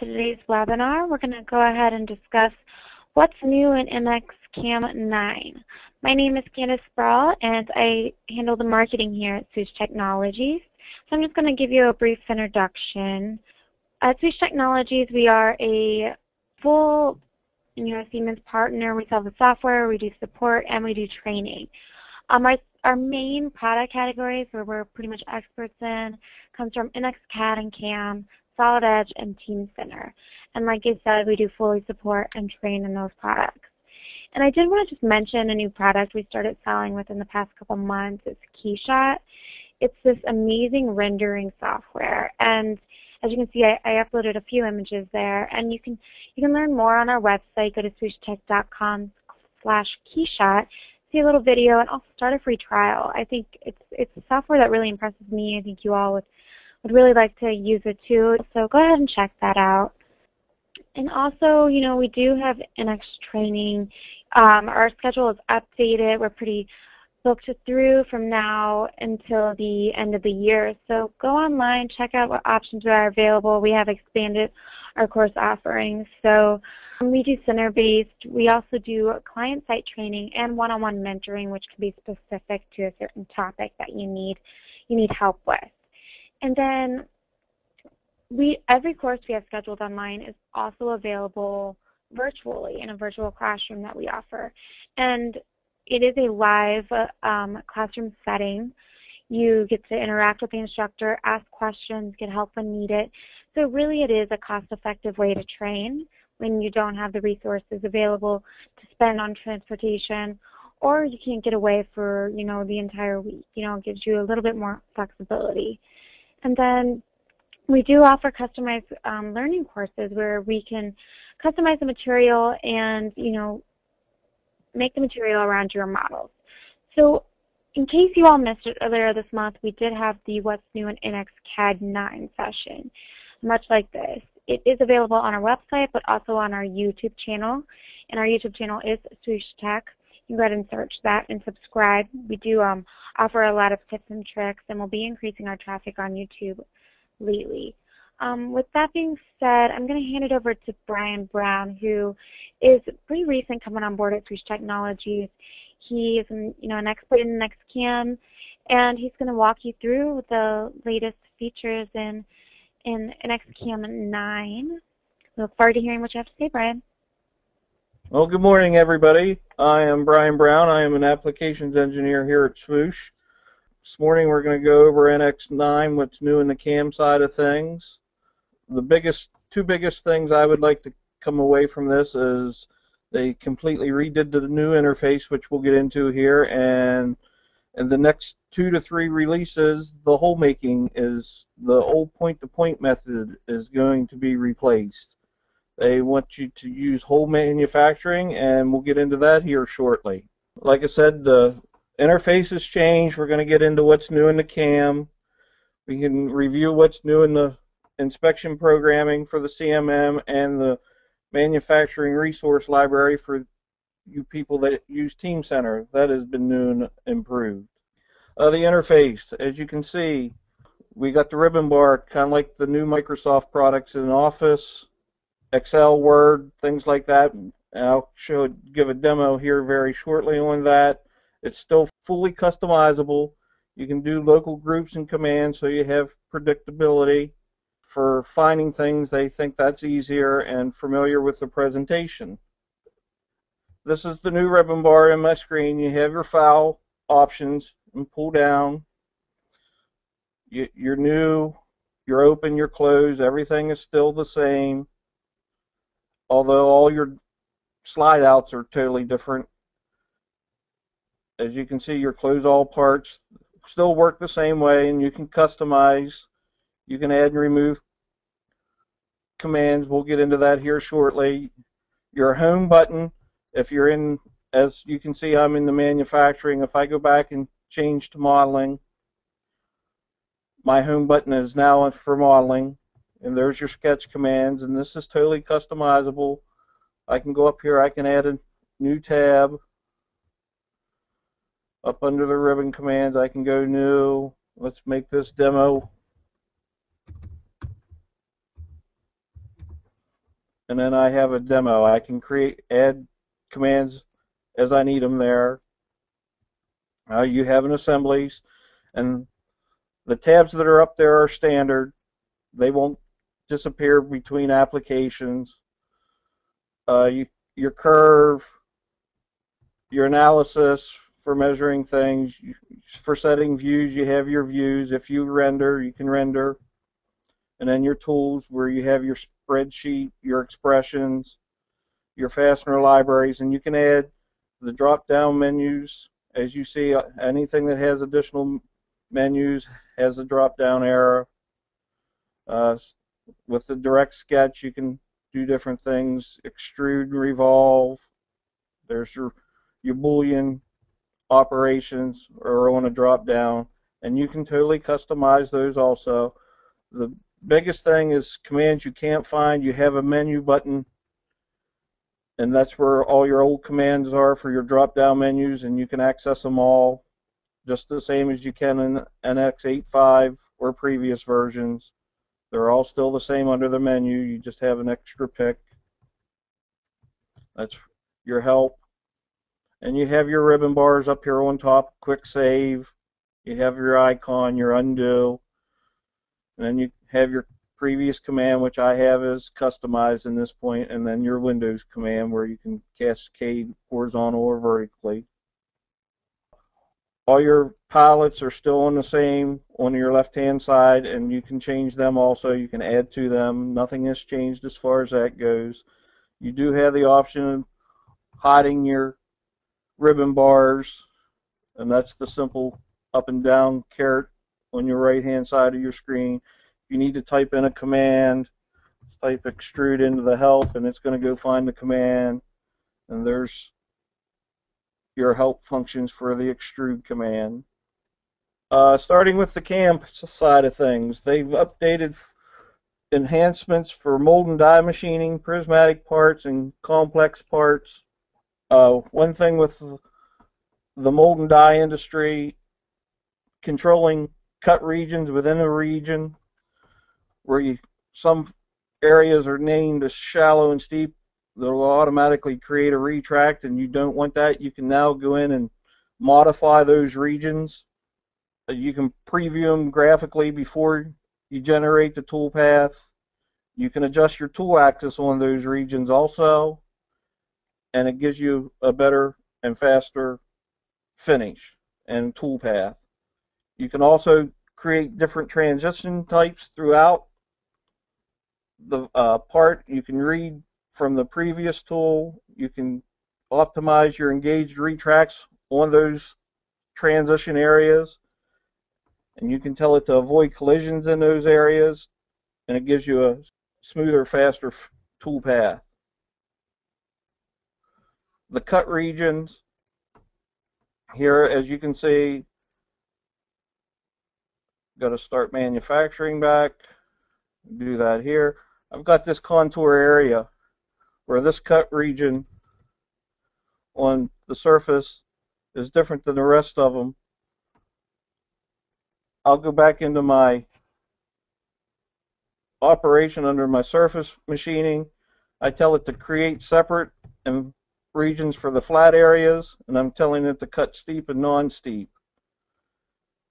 today's webinar. We're going to go ahead and discuss what's new in NX CAM 9. My name is Candace Sproul, and I handle the marketing here at Swoosh Technologies. So I'm just going to give you a brief introduction. At Swoosh Technologies, we are a full Siemens partner. We sell the software, we do support, and we do training. Our main product categories, where we're pretty much experts in, comes from NX CAD and CAM, Solid Edge, and Team Center. And like I said, we do fully support and train in those products. And I did want to just mention a new product we started selling within the past couple months. It's KeyShot. It's this amazing rendering software. And as you can see, I uploaded a few images there. And you can learn more on our website. Go to swooshtech.com/keyshot. See a little video, and also start a free trial. I think it's a software that really impresses me. I think you all would really like to use it too. So go ahead and check that out. And also, we do have NX training. Our schedule is updated. We're pretty booked through from now until the end of the year. So go online, check out what options are available. We have expanded our course offerings. So we do center-based. We also do client-site training and one-on-one mentoring, which can be specific to a certain topic that you need help with. And then every course we have scheduled online is also available virtually in a virtual classroom that we offer. And it is a live classroom setting. You get to interact with the instructor, ask questions, get help when needed. So really it is a cost-effective way to train when you don't have the resources available to spend on transportation, or you can't get away for the entire week. It gives you a little bit more flexibility. And then we do offer customized learning courses where we can customize the material and make the material around your models. So in case you all missed it earlier this month, we did have the What's New in NX CAD 9 session, much like this. It is available on our website, but also on our YouTube channel. And our YouTube channel is Swoosh Tech. You can go ahead and search that and subscribe. We do offer a lot of tips and tricks, and we'll be increasing our traffic on YouTube lately. With that being said, I'm going to hand it over to Brian Brown, who is pretty recent coming on board at Swoosh Technologies. He is an expert in NX CAM, and he's going to walk you through the latest features in NX CAM 9. We look forward to hearing what you have to say, Brian. Well, good morning, everybody. I am Brian Brown. I am an applications engineer here at Swoosh. This morning we're going to go over NX 9, what's new in the CAM side of things. The two biggest things I would like to come away from this is they completely redid the new interface, which we'll get into here, and the next 2 to 3 releases, the hole making is the old point-to-point method is going to be replaced. They want you to use hole manufacturing, and we'll get into that here shortly. Like I said, the interface has changed. We're going to get into what's new in the CAM. We can review what's new in the inspection programming for the CMM and the manufacturing resource library for you people that use Team Center. That has been new and improved. The interface, as you can see, we got the ribbon bar, kind of like the new Microsoft products in Office, Excel, Word, things like that. I'll give a demo here very shortly on that. It's still fully customizable. You can do local groups and commands, so you have predictability for finding things. They think that's easier and familiar with the presentation. This is the new ribbon bar in my screen. You have your file options and pull down. You're new, you're open, you're closed. Everything is still the same, although all your slide outs are totally different. As you can see, your close all parts still work the same way, and you can customize. You can add and remove commands. We'll get into that here shortly. Your home button, if you're in, as you can see, I'm in the manufacturing. If I go back and change to modeling, my home button is now for modeling, and there's your sketch commands, and this is totally customizable. I can go up here, I can add a new tab. Up under the ribbon commands, I can go new. Let's make this demo and then I have a demo. I can add commands as I need them there. You have an assemblies, and the tabs that are up there are standard. They won't disappear between applications. Your curve, your analysis for measuring things, for setting views, you have your views. If you render, you can render. And then your tools, where you have your spreadsheet, your expressions, your fastener libraries, and you can add the drop-down menus. As you see, anything that has additional menus has a drop-down arrow. With the direct sketch, you can do different things: extrude, revolve. There's your Boolean operations are on a drop-down, and you can totally customize those also. The biggest thing is commands you can't find. You have a menu button, and that's where all your old commands are for your drop-down menus, and you can access them all just the same as you can in NX 8.5 or previous versions. They're all still the same under the menu. You just have an extra pick. That's your help. And you have your ribbon bars up here on top, quick save. You have your icon, your undo. And then you have your previous command, which I have is customized in this point, and then your Windows command, where you can cascade horizontal or vertically. All your palettes are still on the same on your left-hand side, and you can change them also. You can add to them. Nothing has changed as far as that goes. You do have the option of hiding your ribbon bars, and that's the simple up and down caret on your right-hand side of your screen. If you need to type in a command, type extrude into the help, and it's going to go find the command. And there's your help functions for the extrude command. Starting with the CAM side of things, they've updated enhancements for mold and die machining, prismatic parts, and complex parts. One thing with the mold and die industry, controlling cut regions within a region, where some areas are named as shallow and steep, they'll automatically create a retract, and you don't want that. You can now go in and modify those regions. You can preview them graphically before you generate the toolpath. You can adjust your tool axis on those regions also, and it gives you a better and faster finish and toolpath. You can also create different transition types throughout the part. You can read from the previous tool. You can optimize your engaged retracts on those transition areas, and you can tell it to avoid collisions in those areas, and it gives you a smoother, faster tool path. The cut regions here, as you can see, got to start manufacturing back. Do that here. I've got this contour area where this cut region on the surface is different than the rest of them. I'll go back into my operation under my surface machining. I tell it to create separate regions for the flat areas, and I'm telling it to cut steep and non-steep.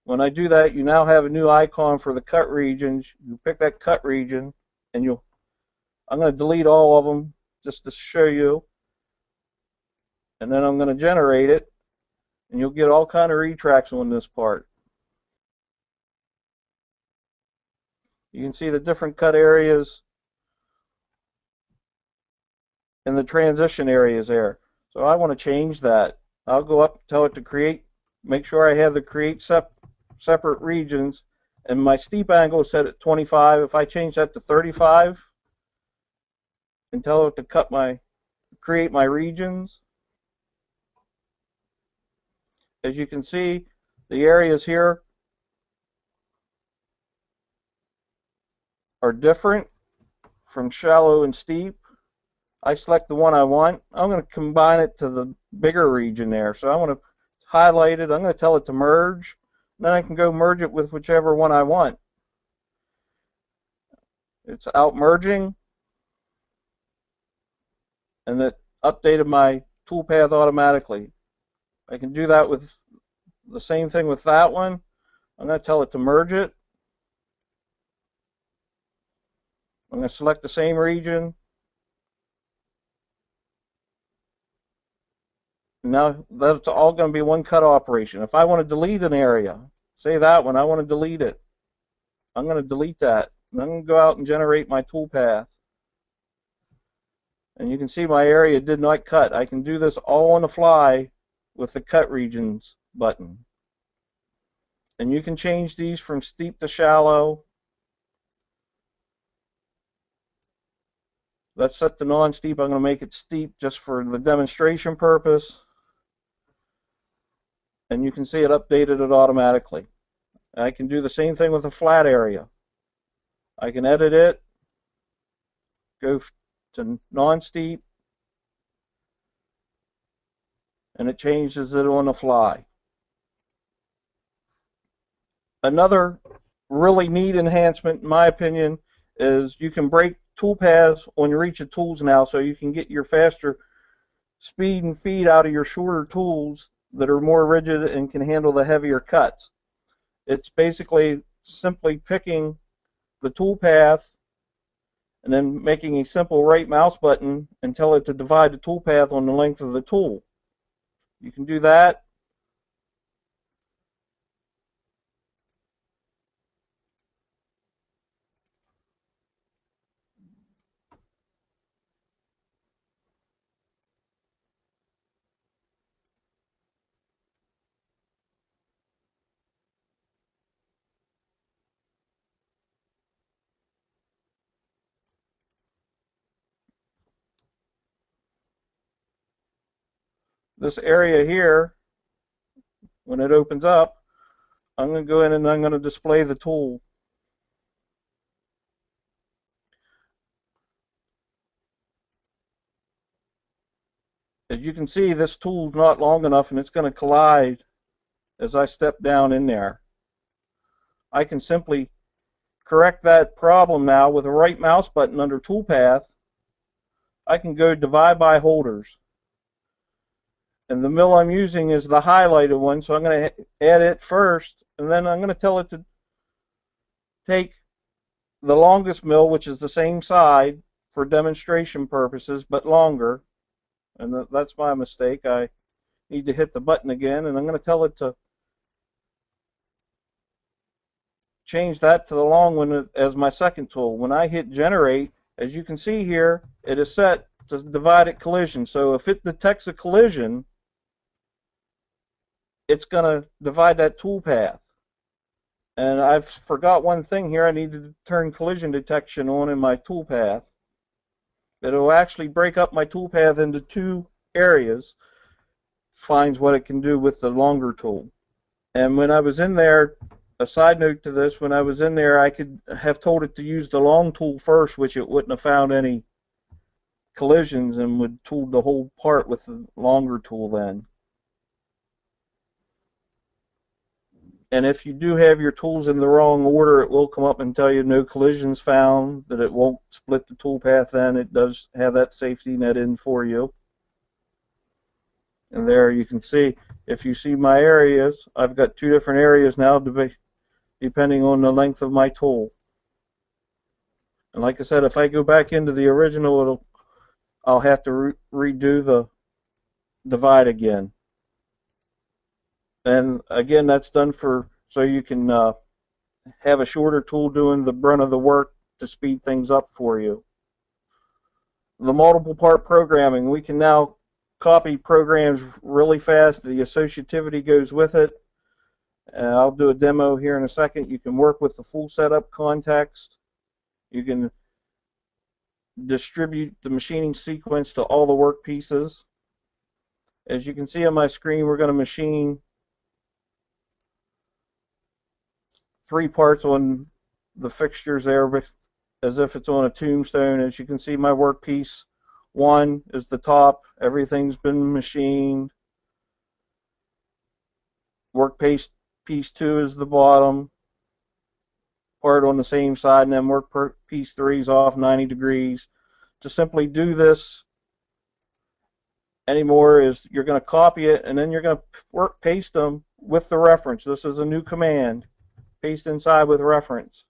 When I do that, you now have a new icon for the cut regions. You pick that cut region, and I'm going to delete all of them just to show you, and then I'm going to generate it, and you'll get all kind of retracts on this part. You can see the different cut areas and the transition areas there. So I want to change that. I'll go up, tell it to create, make sure I have the create separate regions, and my steep angle is set at 25. If I change that to 35 and tell it to create my regions, as you can see, the areas here are different from shallow and steep. I select the one I want. I'm going to combine it to the bigger region there. So I want to highlight it. I'm going to tell it to merge. Then I can go merge it with whichever one I want. It's out merging. and it updated my toolpath automatically. I can do that with the same thing with that one. I'm going to tell it to merge it. I'm going to select the same region. Now that's all going to be one cut operation. If I want to delete an area, say that one, I want to delete it. I'm going to delete that. And I'm going to go out and generate my toolpath. And you can see my area did not cut. I can do this all on the fly with the cut regions button. And you can change these from steep to shallow. Let's set the non-steep. I'm going to make it steep just for the demonstration purpose. And you can see it updated it automatically. I can do the same thing with a flat area. I can edit it, go to non-steep, and it changes it on the fly. Another really neat enhancement, in my opinion, is you can break toolpaths on your reach of tools now, so you can get your faster speed and feed out of your shorter tools that are more rigid and can handle the heavier cuts. It's basically simply picking the toolpath and then making a simple right mouse button and tell it to divide the toolpath on the length of the tool. You can do that. This area here, when it opens up, I'm going to go in and I'm going to display the tool. As you can see, this tool's not long enough and it's going to collide as I step down in there. I can simply correct that problem now with a right mouse button under toolpath. I can go divide by holders. And the mill I'm using is the highlighted one, so I'm going to add it first, and then I'm going to tell it to take the longest mill, which is the same side for demonstration purposes, but longer. And that's my mistake. I need to hit the button again, and I'm going to tell it to change that to the long one as my second tool. When I hit generate, as you can see here, it is set to divide at collision. So if it detects a collision, it's going to divide that toolpath. And I've forgot one thing here. I need to turn collision detection on in my toolpath. It will actually break up my toolpath into two areas, finds what it can do with the longer tool. And when I was in there, a side note to this, when I was in there, I could have told it to use the long tool first, which it wouldn't have found any collisions and would tool the whole part with the longer tool then. And if you do have your tools in the wrong order, it will come up and tell you no collisions found, that it won't split the toolpath then. It does have that safety net in for you. And there you can see, if you see my areas, I've got two different areas now depending on the length of my tool. And like I said, if I go back into the original, I'll have to redo the divide again. And again, that's done so you can have a shorter tool doing the brunt of the work to speed things up for you. The multiple part programming, we can now copy programs really fast. The associativity goes with it. I'll do a demo here in a second. You can work with the full setup context. You can distribute the machining sequence to all the work pieces. As you can see on my screen, we're going to machine 3 parts on the fixtures there as if it's on a tombstone. As you can see, my workpiece 1 is the top. Everything's been machined. Workpiece 2 is the bottom part on the same side, and then workpiece 3 is off 90 degrees. To simply do this anymore is you're going to copy it, and then you're going to paste them with the reference. This is a new command. Paste inside with reference.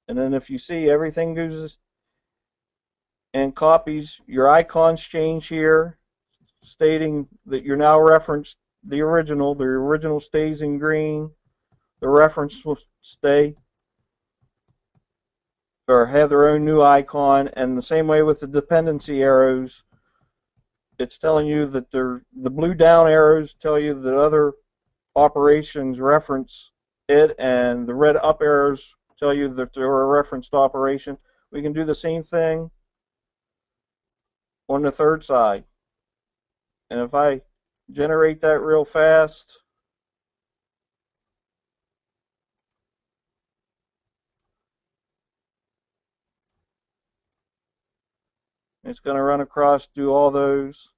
And then if you see, everything goes and copies. Your icons change here, stating that you're now referenced the original. The original stays in green. The reference will stay or have their own new icon. And the same way with the dependency arrows, it's telling you that the blue down arrows tell you that other operations reference it, and the red up arrows tell you that they're a referenced operation. We can do the same thing on the third side. And if I generate that real fast, it's going to run across, do all those,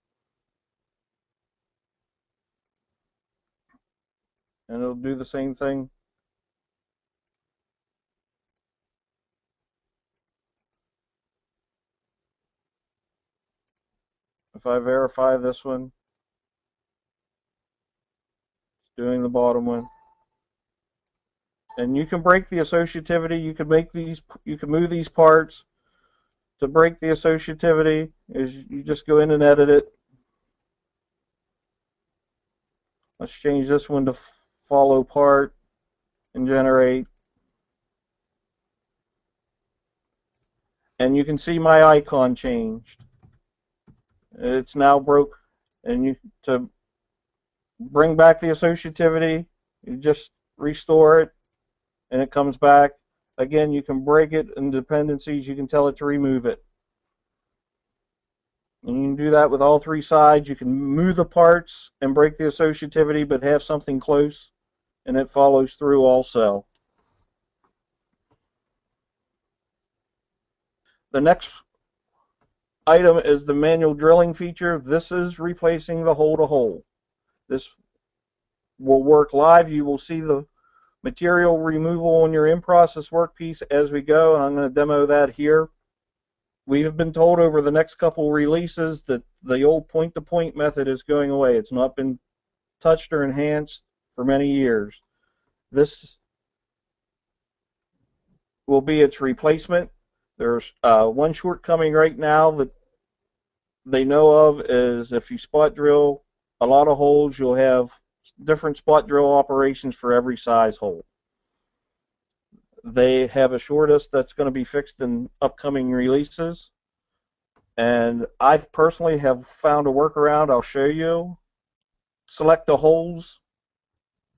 and it'll do the same thing. If I verify this one, it's doing the bottom one. And you can break the associativity. You can make these. You can move these parts. To break the associativity, is you just go in and edit it. Let's change this one to follow part and generate. And you can see my icon changed. It's now broke. And to bring back the associativity, you just restore it, and it comes back. Again, you can break it in dependencies. You can tell it to remove it. And you can do that with all three sides. You can move the parts and break the associativity, but have something close, and it follows through also. The next item is the manual drilling feature. This is replacing the hole-to-hole. This will work live. You will see the material removal on your in-process workpiece as we go, and I'm going to demo that here. We have been told over the next couple releases that the old point-to-point method is going away. It's not been touched or enhanced for many years. This will be its replacement. There's one shortcoming right now that they know of, is if you spot drill a lot of holes, you'll have different spot drill operations for every size hole. They have assured us that's going to be fixed in upcoming releases, and I personally have found a workaround. I'll show you. Select the holes,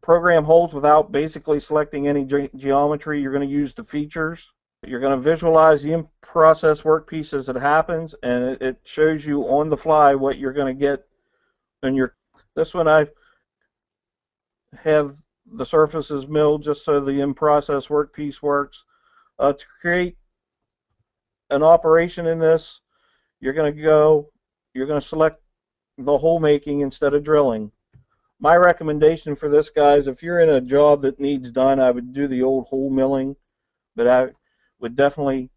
program holes without basically selecting any geometry. You're going to use the features. You're going to visualize the in-process workpiece as it happens, and it shows you on the fly what you're going to get in your. This one I have the surfaces milled just so the in-process workpiece works. To create an operation in this, you're going to select the hole making instead of drilling. My recommendation for this, guys, if you're in a job that needs done, I would do the old hole milling, but I would definitely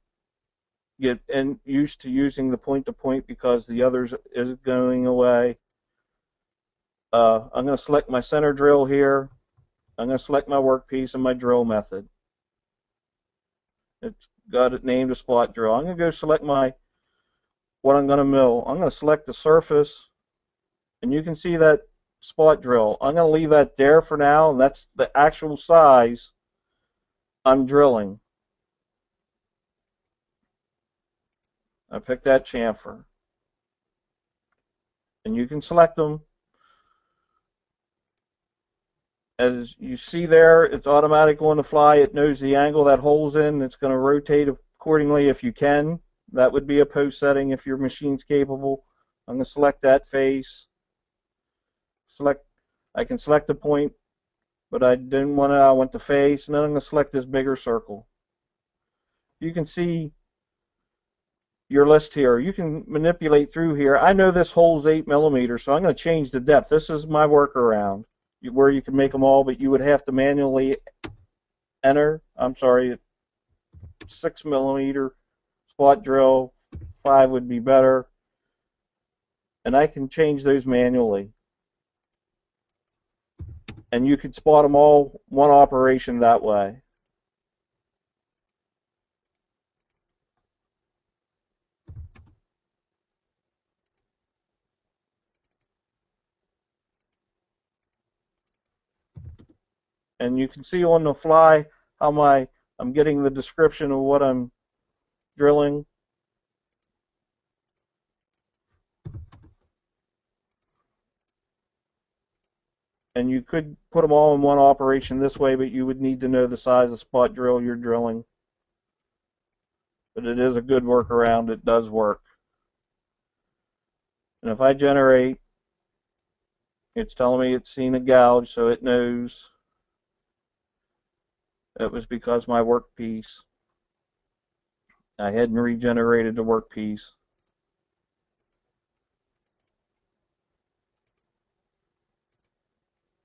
get used to using the point-to-point because the others is going away. I'm going to select my center drill here. I'm going to select my workpiece and my drill method. It's got it named a spot drill. I'm going to go select what I'm going to mill. I'm going to select the surface, and you can see that spot drill. I'm going to leave that there for now, and that's the actual size I'm drilling. I picked that chamfer. And you can select them. As you see there, it's automatic on the fly. It knows the angle that hole's in. It's going to rotate accordingly if you can. That would be a post setting if your machine's capable. I'm going to select that face. I can select the point, but I didn't want to. I want the face, and then I'm going to select this bigger circle. You can see your list here. You can manipulate through here. I know this hole's 8 millimeters, so I'm going to change the depth. This is my workaround where you can make them all, but you would have to manually enter. I'm sorry, 6 millimeter spot drill. 5 would be better. and I can change those manually. And you could spot them all one operation that way. And you can see on the fly how I'm getting the description of what I'm drilling. And you could put them all in one operation this way, but you would need to know the size of spot drill you're drilling. But it is a good workaround. It does work. And if I generate, it's telling me it's seen a gouge, so it knows it was because my workpiece, I hadn't regenerated the workpiece.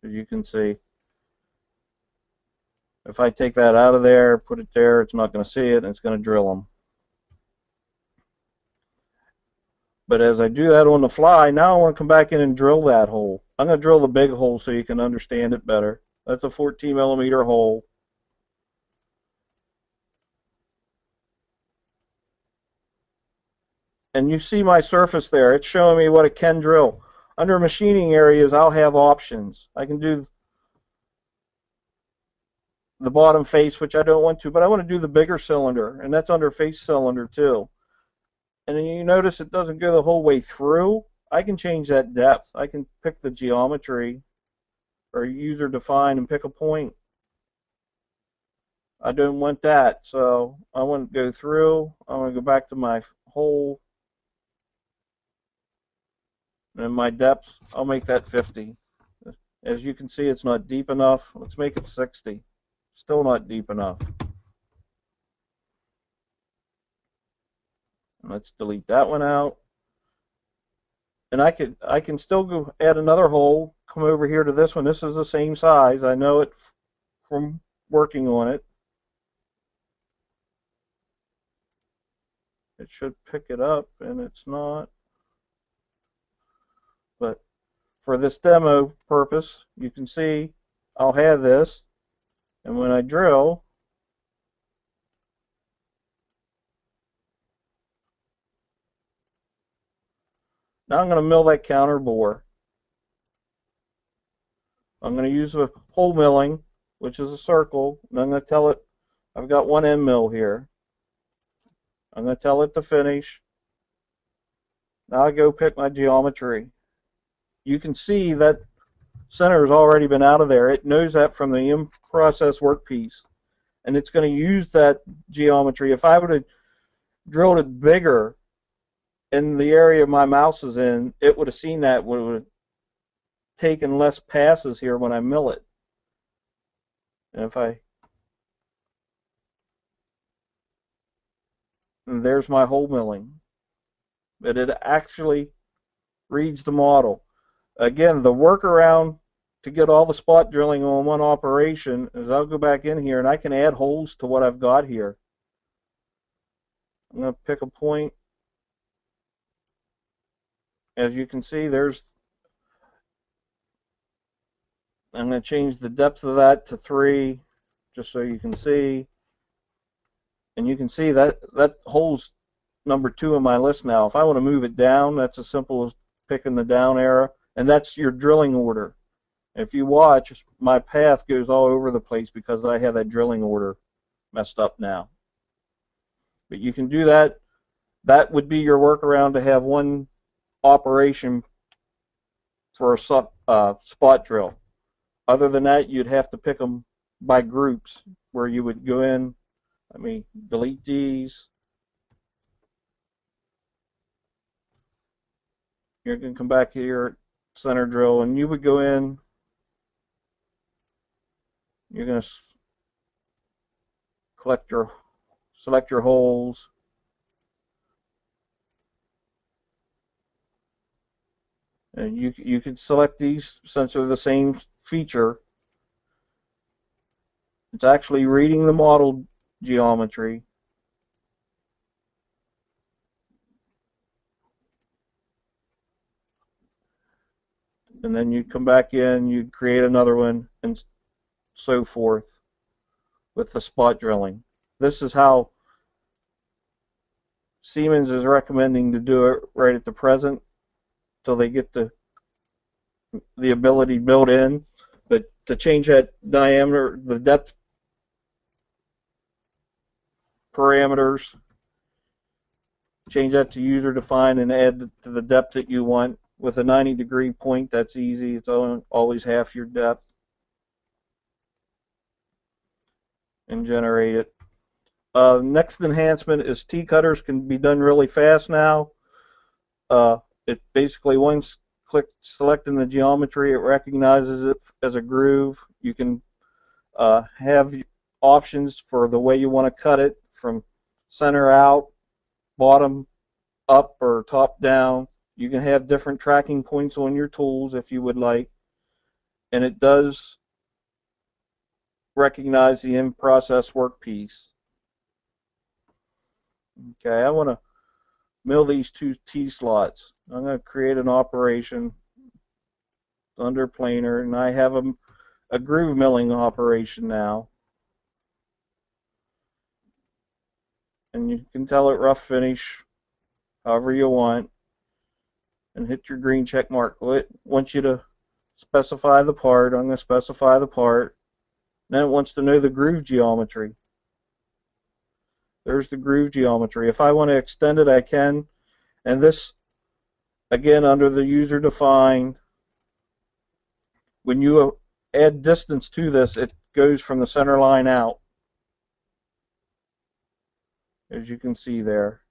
As you can see, if I take that out of there, put it there, it's not going to see it, and it's going to drill them. But as I do that on the fly, now I want to come back in and drill that hole. I'm going to drill the big hole so you can understand it better. That's a 14 millimeter hole. And you see my surface there. It's showing me what it can drill. Under machining areas, I'll have options. I can do the bottom face, which I don't want to, but I want to do the bigger cylinder, and that's under face cylinder too. And then you notice it doesn't go the whole way through. I can change that depth. I can pick the geometry or user define and pick a point. I don't want that, so I want to go through. I want to go back to my hole. And my depth, I'll make that 50. As you can see, it's not deep enough. Let's make it 60. Still not deep enough. Let's delete that one out. And I can still go add another hole, come over here to this one. This is the same size. I know it from working on it. It should pick it up, and it's not. But for this demo purpose, you can see I'll have this, and when I drill, now I'm going to mill that counter bore. I'm going to use a hole milling, which is a circle, and I'm going to tell it I've got one end mill here. I'm going to tell it to finish. Now I go pick my geometry. You can see that center has already been out of there. It knows that from the in-process workpiece, and it's going to use that geometry. If I would have drilled it bigger in the area my mouse is in, it would have seen that, would have taken less passes here when I mill it. And and there's my hole milling. But it actually reads the model. Again, the workaround to get all the spot drilling on one operation is I'll go back in here and I can add holes to what I've got here. I'm going to pick a point. As you can see, I'm going to change the depth of that to 3, just so you can see. And you can see that hole's number 2 in my list now. If I want to move it down, that's as simple as picking the down arrow, and that's your drilling order. If you watch, my path goes all over the place because I have that drilling order messed up now. But you can do that. That would be your workaround to have one operation for a spot drill. Other than that, you'd have to pick them by groups, where you would go in. Let me delete these. You're going to come back here, center drill, and you would go in. You're going to select your holes. And you can select these since they're the same feature. It's actually reading the model geometry. and then you come back in, you create another one, and so forth with the spot drilling. This is how Siemens is recommending to do it right at the present till they get the ability built in. But to change that diameter, the depth parameters, change that to user defined and add to the depth that you want. With a 90-degree point, that's easy. It's always half your depth. And generate it. Next enhancement is T-cutters can be done really fast now. It basically, once selecting the geometry, it recognizes it as a groove. You can have options for the way you want to cut it, from center out, bottom up, or top down. You can have different tracking points on your tools if you would like, and it does recognize the in-process workpiece. Okay, I want to mill these two T-slots. I'm going to create an operation under planar, and I have a groove milling operation now. And you can tell it rough finish however you want, and hit your green check mark. It wants you to specify the part. I'm going to specify the part. Then it wants to know the groove geometry. There's the groove geometry. If I want to extend it, I can. And this, again, under the user defined, when you add distance to this, it goes from the center line out, as you can see there.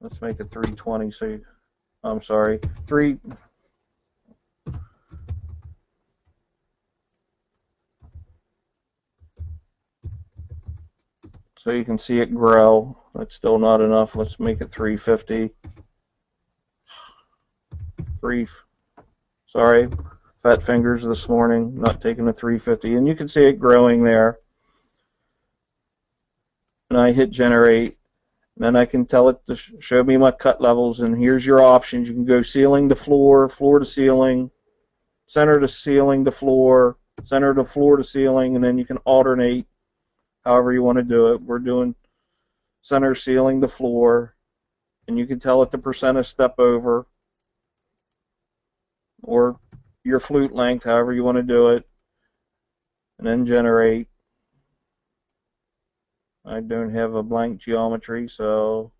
Let's make it 320. So I'm sorry, 3. So you can see it grow. That's still not enough. Let's make it 350. Sorry, fat fingers this morning, not taking a 350. And you can see it growing there. And I hit generate. And then I can tell it to show me my cut levels. And here's your options. You can go ceiling to floor, floor to ceiling, center to ceiling to floor, center to floor to ceiling, and then you can alternate however you want to do it. We're doing center ceiling to floor, and you can tell it the percent of step over, or your flute length, however you want to do it, and then generate. I don't have a blank geometry, so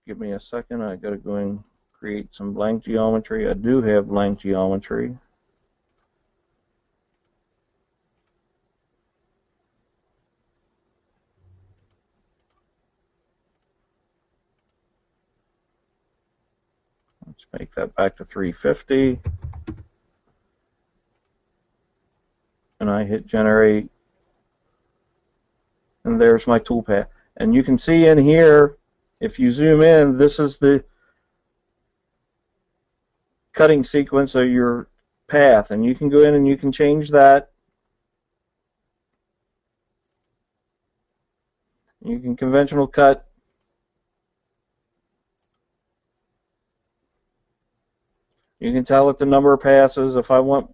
give me a second. I got to go and create some blank geometry. I do have blank geometry. Let's make that back to 350. And I hit generate. And there's my toolpath. And you can see in here, if you zoom in, this is the cutting sequence of your path. And you can go in and you can change that. You can conventional cut. You can tell it the number of passes. If I want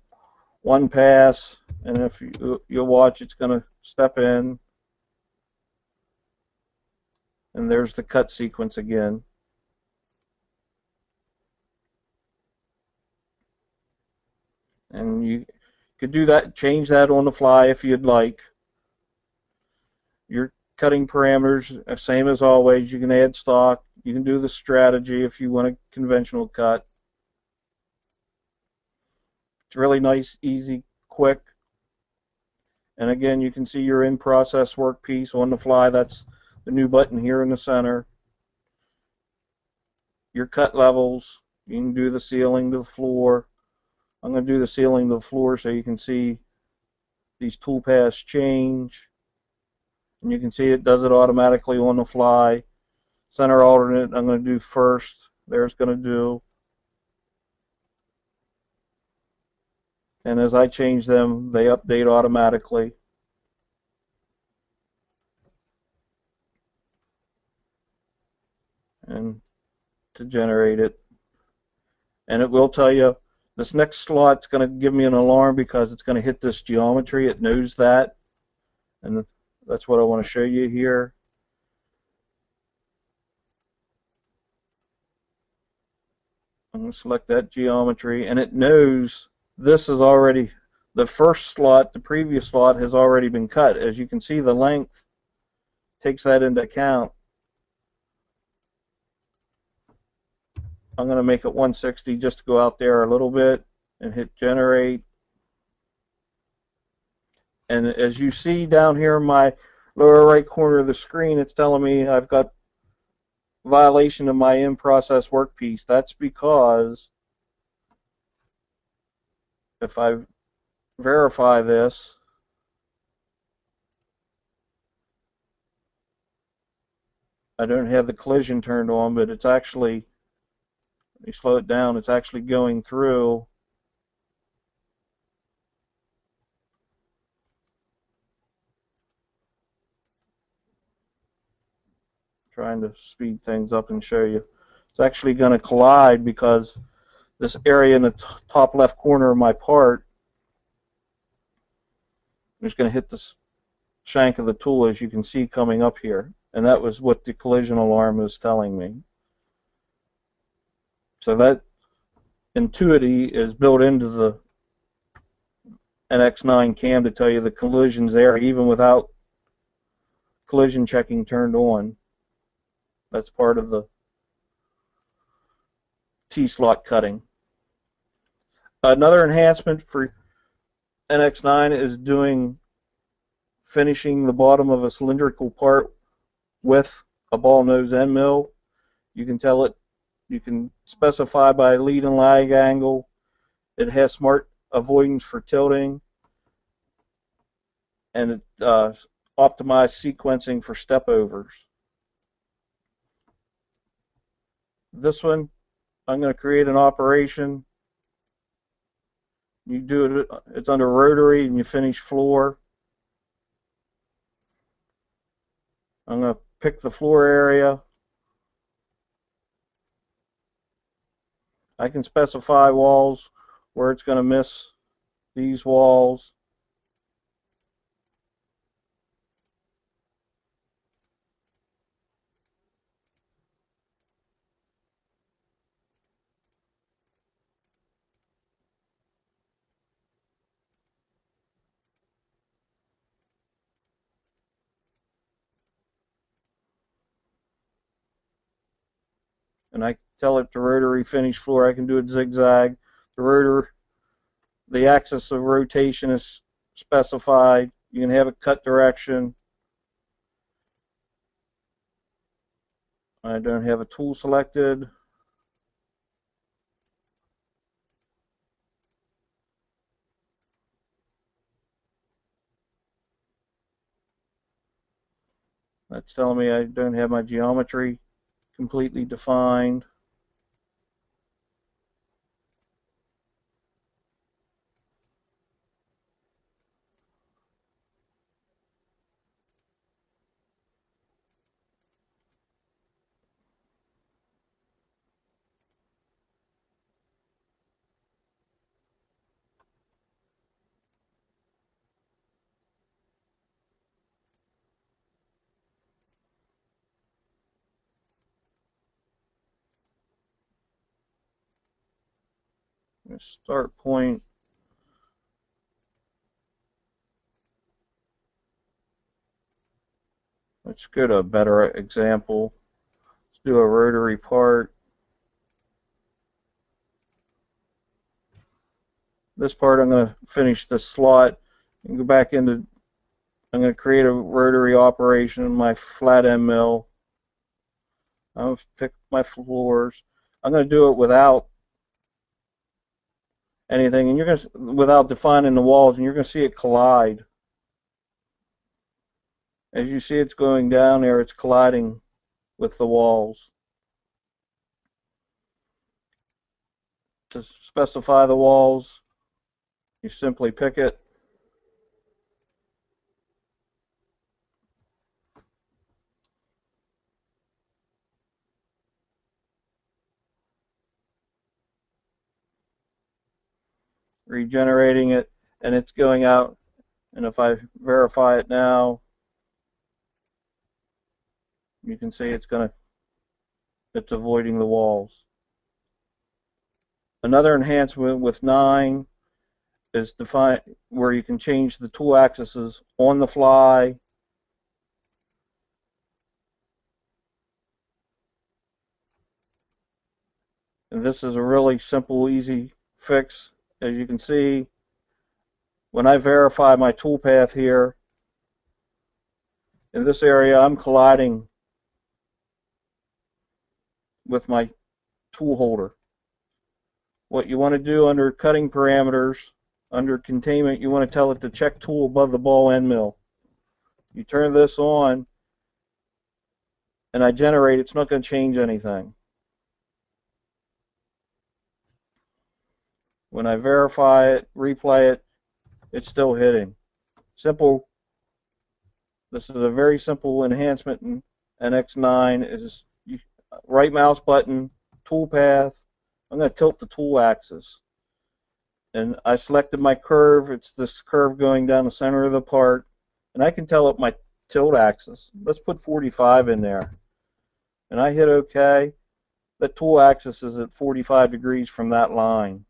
one pass, and if you'll watch, it's going to step in. And there's the cut sequence again. And you could do that, change that on the fly if you'd like. Your cutting parameters are same as always. You can add stock. You can do the strategy if you want a conventional cut. It's really nice, easy, quick. And again, you can see your in-process workpiece on the fly. That's the new button here in the center. Your cut levels. You can do the ceiling to the floor. I'm going to do the ceiling to the floor so you can see these toolpaths change. And you can see it does it automatically on the fly. Center alternate, I'm going to do first. There's going to do. And as I change them, they update automatically. and to generate it. And it will tell you this next slot's going to give me an alarm because it's going to hit this geometry. It knows that, and that's what I want to show you here. I'm going to select that geometry, and it knows this is already, the first slot, the previous slot has already been cut. As you can see, the length takes that into account. I'm going to make it 160 just to go out there a little bit and hit generate. And as you see down here in my lower right corner of the screen, it's telling me I've got violation of my in-process workpiece. That's because if I verify this, I don't have the collision turned on, but it's actually, let me slow it down, it's actually going through. Trying to speed things up and show you. It's actually going to collide because this area in the top left corner of my part is going to hit the shank of the tool, as you can see coming up here. And that was what the collision alarm is telling me. So that intuity is built into the NX9 cam to tell you the collision's there even without collision checking turned on. That's part of the T-slot cutting. Another enhancement for NX9 is finishing the bottom of a cylindrical part with a ball nose end mill. You can tell it, you can specify by lead and lag angle. It has smart avoidance for tilting, and it optimized sequencing for step overs. This one, I'm going to create an operation. You do it, it's under rotary, and you finish floor. I'm going to pick the floor area. I can specify walls where it's going to miss these walls. And I tell it to rotary finish floor. I can do it zigzag. The axis of rotation is specified. You can have it cut direction. I don't have a tool selected. That's telling me I don't have my geometry completely defined. Start point. Let's go to a better example. Let's do a rotary part. This part I'm going to finish the slot and go back into, I'm going to create a rotary operation in my flat end mill. I'll pick my floors. I'm going to do it without anything, and you're going to, without defining the walls, and you're going to see it collide. As you see, it's going down there, it's colliding with the walls. To specify the walls, you simply pick it. regenerating it, and it's going out. And if I verify it now, you can see it's avoiding the walls. Another enhancement with 9 is where you can change the tool axes on the fly. And this is a really simple, easy fix. As you can see, when I verify my toolpath here, in this area I'm colliding with my tool holder. What you want to do under cutting parameters, under containment, you want to tell it to check tool above the ball end mill. You turn this on and I generate, it's not going to change anything. When I verify it, replay it, it's still hitting. Simple. This is a very simple enhancement in NX9. Is right mouse button, tool path. I'm going to tilt the tool axis. And I selected my curve. It's this curve going down the center of the part. And I can tell it my tilt axis. Let's put 45 in there. And I hit OK. The tool axis is at 45 degrees from that line.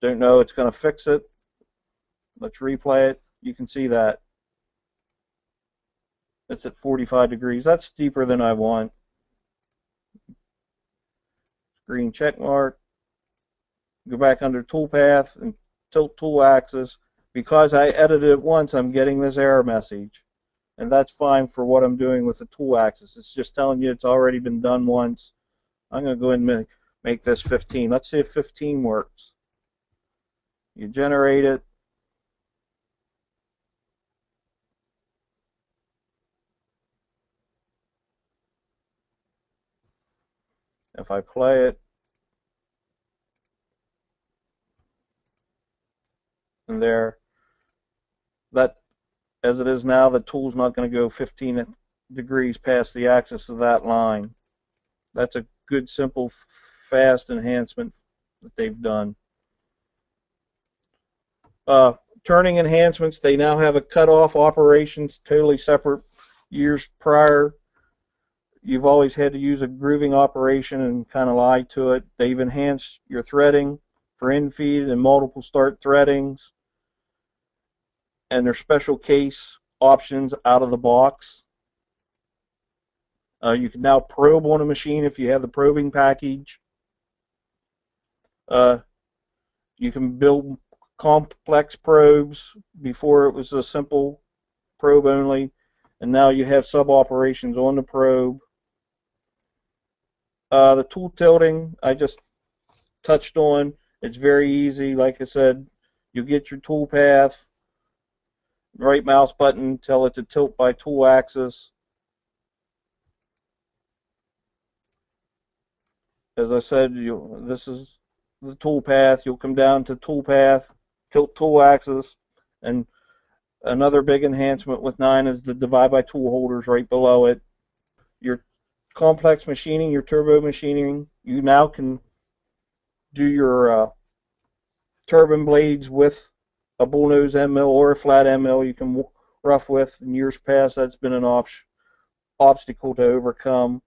Don't know, it's going to fix it. Let's replay it. You can see that. It's at 45 degrees. That's deeper than I want. Green check mark. Go back under toolpath and tilt tool axis. Because I edited it once, I'm getting this error message. And that's fine for what I'm doing with the tool axis. It's just telling you it's already been done once. I'm going to go ahead and make this 15. Let's see if 15 works. You generate it. If I play it, and there, that as it is now, the tool's not going to go 15 degrees past the axis of that line. That's a good, simple, fast enhancement that they've done. Turning enhancements, they now have a cutoff operations totally separate. Years prior, you've always had to use a grooving operation and kind of lie to it. They've enhanced your threading for in-feed and multiple start threadings, and their special case options out of the box. You can now probe on a machine if you have the probing package. You can build complex probes. Before it was a simple probe only, and now you have sub-operations on the probe. The tool tilting, I just touched on. It's very easy. Like I said, you get your tool path, right mouse button, tell it to tilt by tool axis. As I said, this is the tool path. You'll come down to tool path, tilt tool axis, and another big enhancement with 9 is the divide by tool holders right below it. Your complex machining, your turbo machining, you now can do your turbine blades with a bullnose end mill or a flat end mill. You can rough with. In years past, that's been an obstacle to overcome.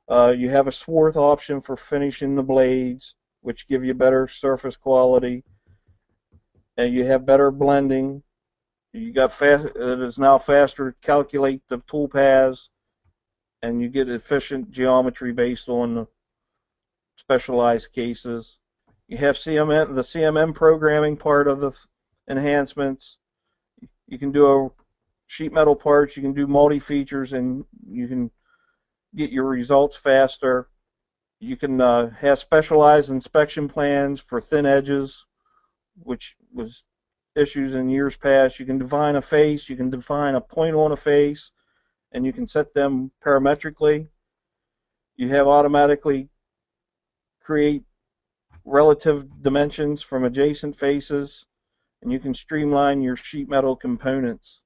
You have a swarth option for finishing the blades, which give you better surface quality, and you have better blending. You got it is now faster to calculate the tool paths, and you get efficient geometry based on the specialized cases. You have the CMM programming part of the enhancements. You can do sheet metal parts, you can do multi-features, and you can get your results faster. You can have specialized inspection plans for thin edges, which was issues in years past. You can define a face, you can define a point on a face, and you can set them parametrically. You have automatically create relative dimensions from adjacent faces, and you can streamline your sheet metal components.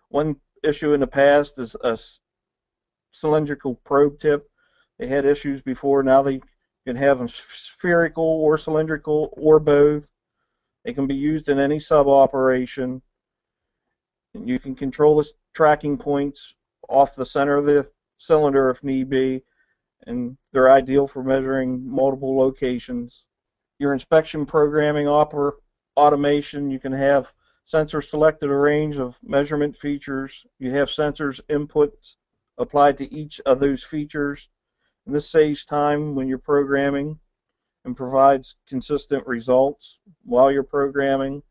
One issue in the past is a cylindrical probe tip. They had issues before. Now they can have them spherical or cylindrical or both. It can be used in any sub-operation. You can control the tracking points off the center of the cylinder if need be, and they're ideal for measuring multiple locations. Your inspection programming automation, you can have sensors selected a range of measurement features. You have sensors inputs applied to each of those features, and this saves time when you're programming and provides consistent results while you're programming.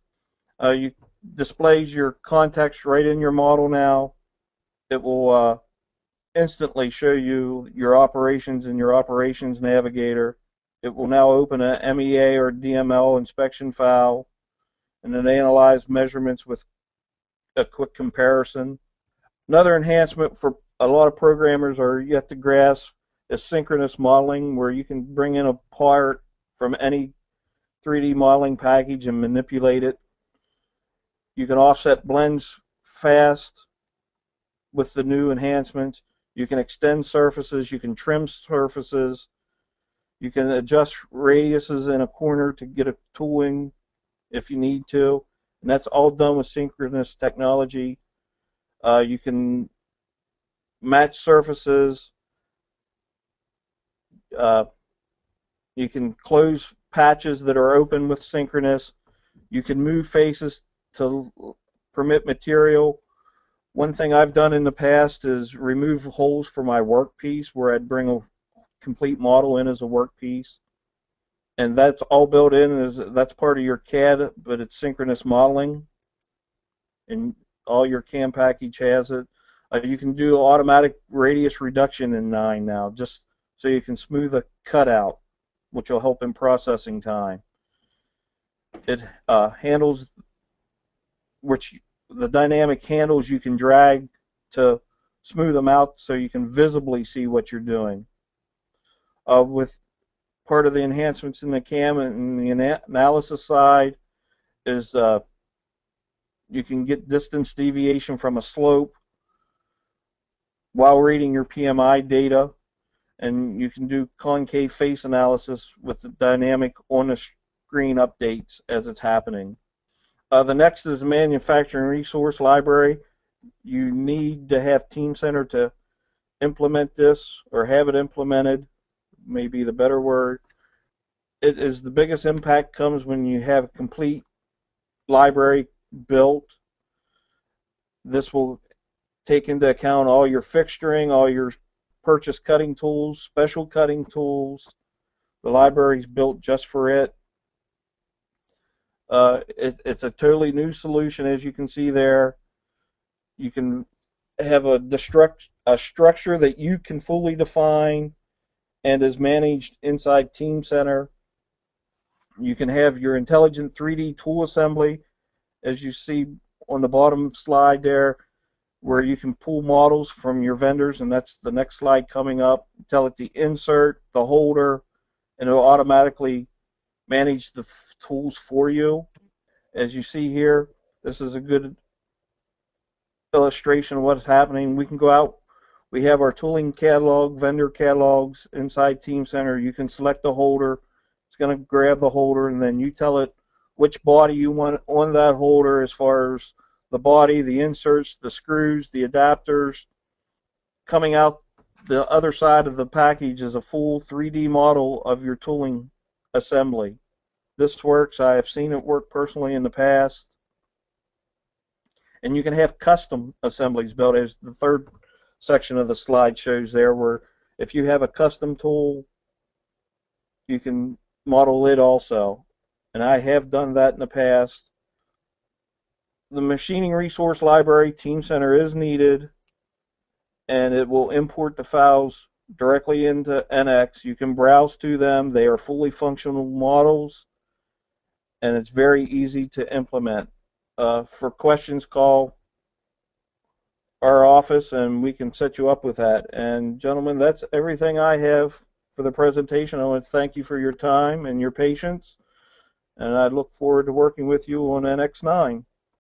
You displays your context right in your model now. It will instantly show you your operations in your operations navigator. It will now open a MEA or DML inspection file and then analyze measurements with a quick comparison. Another enhancement for a lot of programmers are yet to grasp is synchronous modeling, where you can bring in a part from any 3D modeling package and manipulate it. You can offset blends fast with the new enhancements. You can extend surfaces, you can trim surfaces, you can adjust radiuses in a corner to get a tooling if you need to, and that's all done with synchronous technology. You can match surfaces, you can close patches that are open with synchronous, you can move faces to permit material. One thing I've done in the past is remove holes for my workpiece where I'd bring a complete model in as a workpiece, and that's all built in. That's part of your CAD, but it's synchronous modeling, and all your CAM package has it. You can do automatic radius reduction in 9 now, just so you can smooth a cutout, which will help in processing time. It handles the dynamic handles you can drag to smooth them out so you can visibly see what you're doing. With part of the enhancements in the CAM and the analysis side is you can get distance deviation from a slope while reading your PMI data, and you can do concave face analysis with the dynamic on-the-screen updates as it's happening. The next is the manufacturing resource library. You need to have Teamcenter to implement this, or have it implemented, may be the better word. It is the biggest impact comes when you have a complete library built. This will take into account all your fixturing, all your purchase cutting tools, special cutting tools. The library is built just for it. It's a totally new solution, as you can see there. You can have a structure that you can fully define and is managed inside Teamcenter. You can have your intelligent 3D tool assembly, as you see on the bottom slide there, where you can pull models from your vendors, and that's the next slide coming up. Tell it to insert the holder, and it will automatically manage the tools for you. As you see here, this is a good illustration of what's happening. We can go out, we have our tooling catalog, vendor catalogs inside Teamcenter. You can select the holder, it's going to grab the holder, and then you tell it which body you want on that holder, as far as the body, the inserts, the screws, the adapters. Coming out the other side of the package is a full 3D model of your tooling assembly. This works. I have seen it work personally in the past. And you can have custom assemblies built, as the third section of the slide shows there, where if you have a custom tool, you can model it also. And I have done that in the past. The machining resource library, Teamcenter, is needed, and it will import the files directly into NX. You can browse to them. They are fully functional models, and it's very easy to implement. For questions, call our office and we can set you up with that. And gentlemen, that's everything I have for the presentation. I want to thank you for your time and your patience, and I look forward to working with you on NX9.